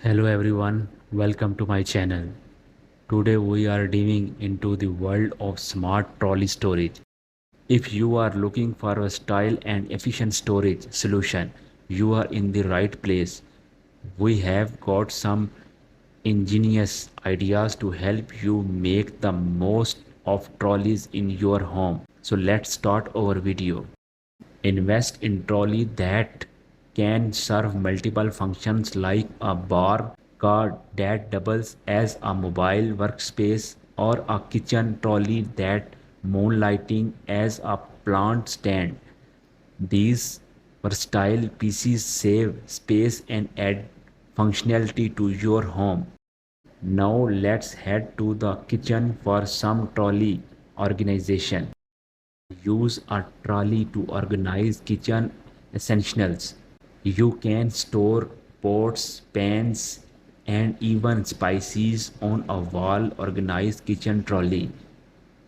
Hello everyone, welcome to my channel. Today we are diving into the world of smart trolley storage. If you are looking for a style and efficient storage solution, you are in the right place. We have got some ingenious ideas to help you make the most of trolleys in your home. So let's start our video. Invest in trolley that can serve multiple functions like a bar cart that doubles as a mobile workspace or a kitchen trolley that moonlighting as a plant stand. These versatile pieces save space and add functionality to your home. Now let's head to the kitchen for some trolley organization. Use a trolley to organize kitchen essentials. You can store pots, pans, and even spices on a wall organized kitchen trolley.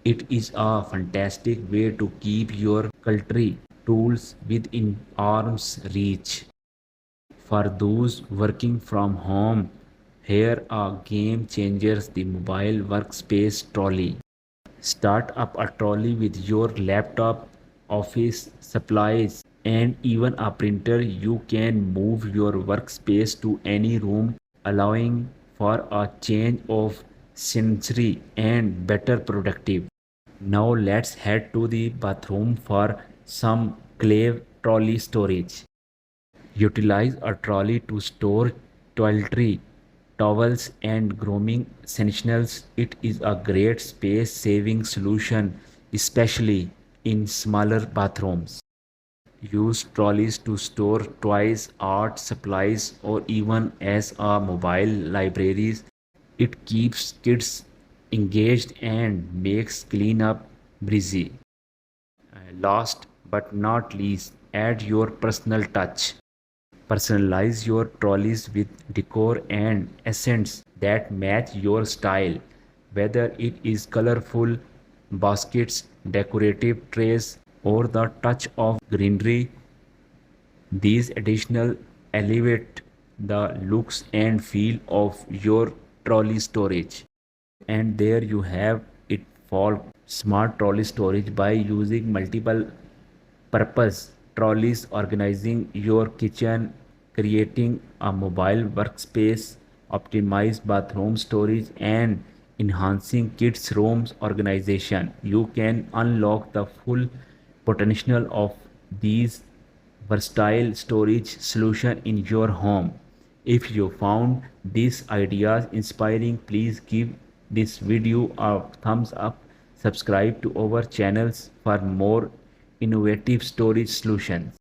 It is a fantastic way to keep your cutlery tools within arm's reach. For those working from home, here are game changers: the mobile workspace trolley. Start up a trolley with your laptop, office supplies, and even a printer. You can move your workspace to any room, allowing for a change of scenery and better productive. Now let's head to the bathroom for some clave trolley storage. Utilize a trolley to store toiletry, towels, and grooming essentials. It is a great space saving solution, especially in smaller bathrooms. Use trolleys to store toys, art supplies, or even as a mobile libraries. It keeps kids engaged and makes cleanup breezy. Last but not least, add your personal touch. Personalize your trolleys with decor and accents that match your style, whether it is colorful baskets, decorative trays, or the touch of greenery. These additional elevate the looks and feel of your trolley storage. And there you have it, for smart trolley storage by using multiple purpose trolleys, organizing your kitchen, creating a mobile workspace, optimize bathroom storage, and enhancing kids rooms organization. You can unlock the full potential of these versatile storage solution in your home. If you found these ideas inspiring, please give this video a thumbs up. Subscribe to our channels for more innovative storage solutions.